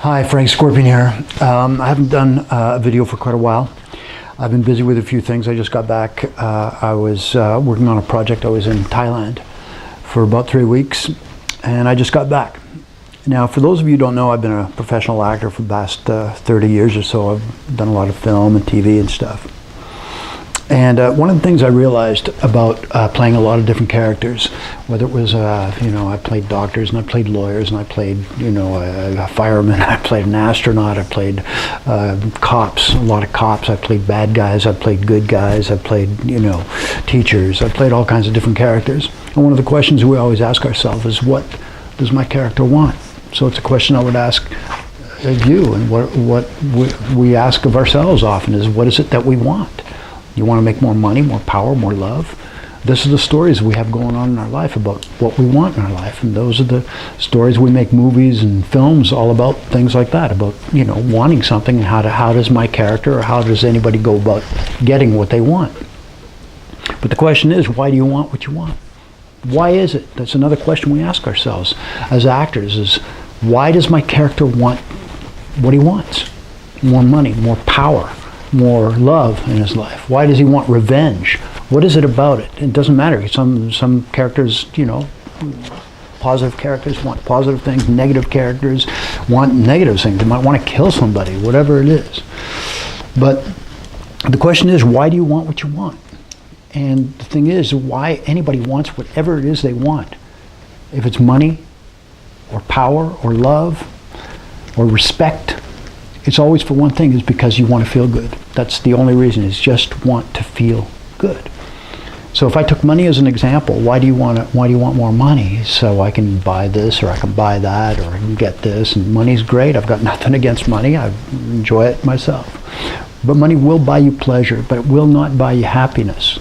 Hi, Frank Scorpion here. I haven't done a video for quite a while. I've been busy with a few things. I just got back. I was working on a project. I was in Thailand for about 3 weeks, and I just got back. Now, for those of you who don't know, I've been a professional actor for the past 30 years or so. I've done a lot of film and TV and stuff. And one of the things I realized about playing a lot of different characters, whether it was, I played doctors and I played lawyers and I played, a fireman, I played an astronaut, I played cops, a lot of cops, I played bad guys, I played good guys, I played, teachers, I played all kinds of different characters. And one of the questions we always ask ourselves is, what does my character want? So it's a question I would ask of you, and what we ask of ourselves often is, what is it that we want? You want to make more money, more power, more love? This is the stories we have going on in our life about what we want in our life. And those are the stories we make movies and films all about, things like that, about, wanting something, and how does my character or how does anybody go about getting what they want? But the question is, why do you want what you want? Why is it? That's another question we ask ourselves as actors, is why does my character want what he wants? More money, more power, more love in his life. Why does he want revenge? What is it about it? It doesn't matter. Some characters, positive characters want positive things. Negative characters want negative things. They might want to kill somebody, whatever it is. But the question is, why do you want what you want? And the thing is, why anybody wants whatever it is they want. If it's money, or power, or love, or respect, it's always for one thing, is because you want to feel good. That's the only reason, is just want to feel good. So if I took money as an example, why do you want more money? So I can buy this, or I can buy that, or I can get this, and money's great. I've got nothing against money. I enjoy it myself. But money will buy you pleasure, but it will not buy you happiness.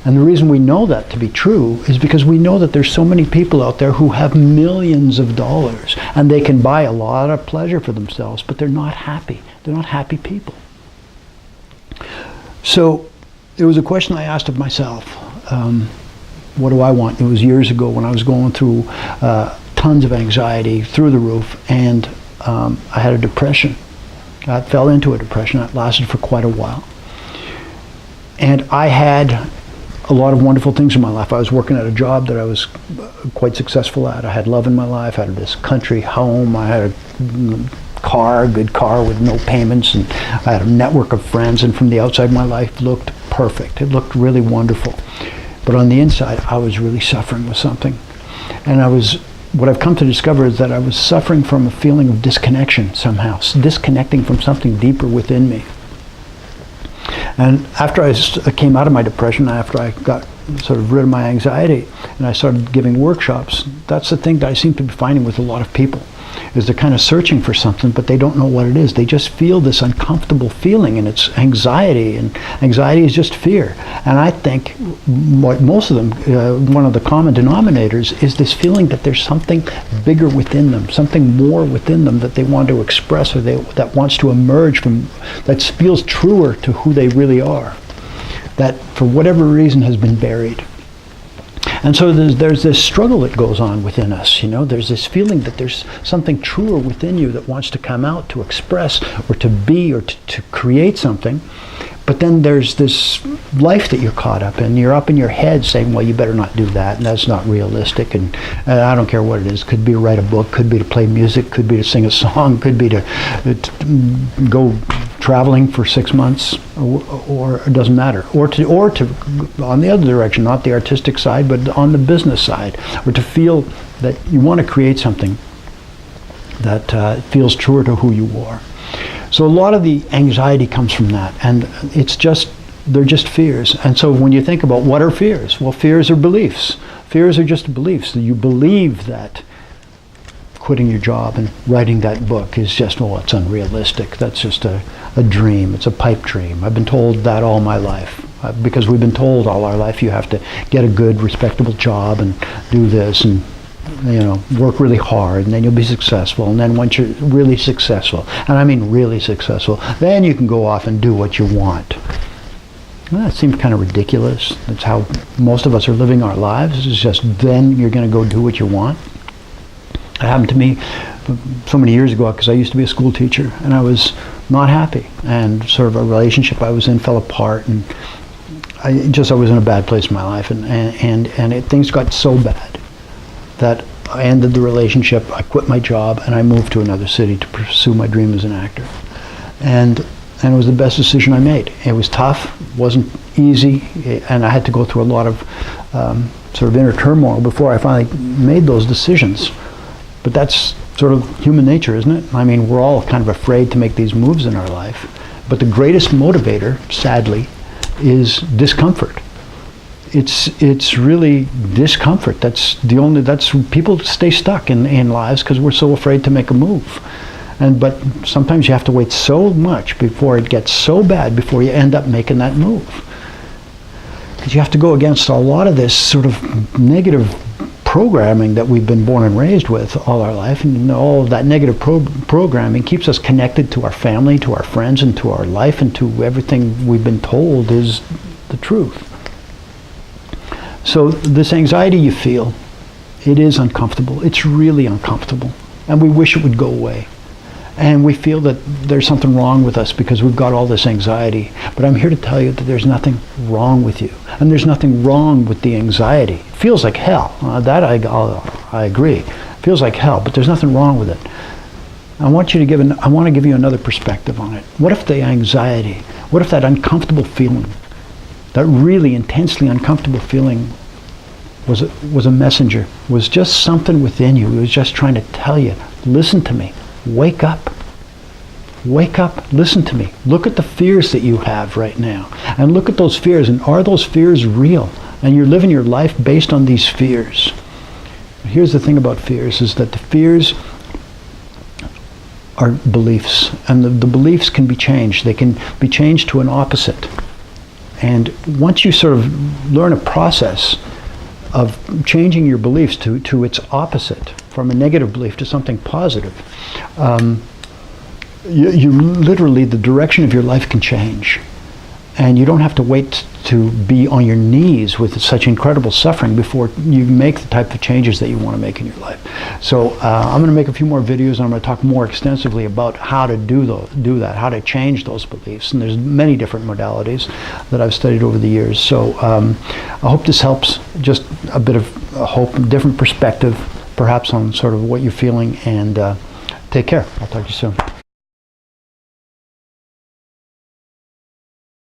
And the reason we know that to be true is because we know that there's so many people out there who have millions of dollars, and they can buy a lot of pleasure for themselves, but they're not happy. They're not happy people. So it was a question I asked of myself. What do I want? It was years ago when I was going through tons of anxiety through the roof, and I had a depression. I fell into a depression that lasted for quite a while. And I had a lot of wonderful things in my life. I was working at a job that I was quite successful at. I had love in my life. I had this country home. I had a good car with no payments, and I had a network of friends, and from the outside my life looked perfect. It looked really wonderful. But on the inside, I was really suffering with something. And what I've come to discover is that I was suffering from a feeling of disconnection somehow, disconnecting from something deeper within me. And after I came out of my depression, after I got sort of rid of my anxiety, and I started giving workshops, that's the thing that I seem to be finding with a lot of people, is they're kind of searching for something, but they don't know what it is. They just feel this uncomfortable feeling, and it's anxiety, and anxiety is just fear. And I think what most of them, one of the common denominators, is this feeling that there's something bigger within them, something more within them that they want to express, or that wants to emerge from, that feels truer to who they really are, that for whatever reason has been buried. And so there's this struggle that goes on within us, there's this feeling that there's something truer within you that wants to come out, to express, or to be, or to create something. But then there's this life that you're caught up in. You're up in your head saying, well, you better not do that, and that's not realistic, and I don't care what it is. Could be to write a book, could be to play music, could be to sing a song, could be to go traveling for 6 months, or it doesn't matter. Or to on the other direction, not the artistic side, but on the business side, or to feel that you want to create something that feels truer to who you are. So a lot of the anxiety comes from that, and they're just fears. And so when you think about what are fears? Well, fears are beliefs. Fears are just beliefs. You believe that quitting your job and writing that book is just, it's unrealistic. That's just a dream. It's a pipe dream. I've been told that all my life. Because we've been told all our life, you have to get a good, respectable job and do this and work really hard, and then you'll be successful. And then once you're really successful, and I mean really successful, then you can go off and do what you want. Well, that seems kind of ridiculous. That's how most of us are living our lives. It's just then you're going to go do what you want. It happened to me so many years ago because I used to be a school teacher, and I was not happy, and sort of a relationship I was in fell apart, and I was in a bad place in my life, and things got so bad that I ended the relationship. I quit my job and I moved to another city to pursue my dream as an actor, and it was the best decision I made. It was tough, wasn't easy, and I had to go through a lot of sort of inner turmoil before I finally made those decisions. But that's sort of human nature, isn't it? I mean, we're all kind of afraid to make these moves in our life. But the greatest motivator, sadly, is discomfort. It's really discomfort. That's people stay stuck in lives because we're so afraid to make a move. But sometimes you have to wait so much before it gets so bad before you end up making that move. Because you have to go against a lot of this sort of negative programming that we've been born and raised with all our life, and all of that negative programming keeps us connected to our family, to our friends, and to our life, and to everything we've been told is the truth. So this anxiety you feel, it is uncomfortable. It's really uncomfortable, and we wish it would go away. And we feel that there's something wrong with us because we've got all this anxiety. But I'm here to tell you that there's nothing wrong with you. And there's nothing wrong with the anxiety. It feels like hell. That I agree. It feels like hell, but there's nothing wrong with it. I want to give you another perspective on it. What if the anxiety, what if that uncomfortable feeling, that really intensely uncomfortable feeling was a messenger, was just something within you. It was just trying to tell you, listen to me. Wake up. Wake up. Listen to me. Look at the fears that you have right now. And look at those fears. And are those fears real? And you're living your life based on these fears. Here's the thing about fears, is that the fears are beliefs. And the beliefs can be changed. They can be changed to an opposite. And once you sort of learn a process of changing your beliefs to its opposite, from a negative belief to something positive, you literally, the direction of your life can change. And you don't have to wait to be on your knees with such incredible suffering before you make the type of changes that you want to make in your life. So I'm going to make a few more videos, and I'm going to talk more extensively about how to do that, how to change those beliefs. And there's many different modalities that I've studied over the years. So I hope this helps, just a bit of hope, different perspective, perhaps on sort of what you're feeling, and take care. I'll talk to you soon.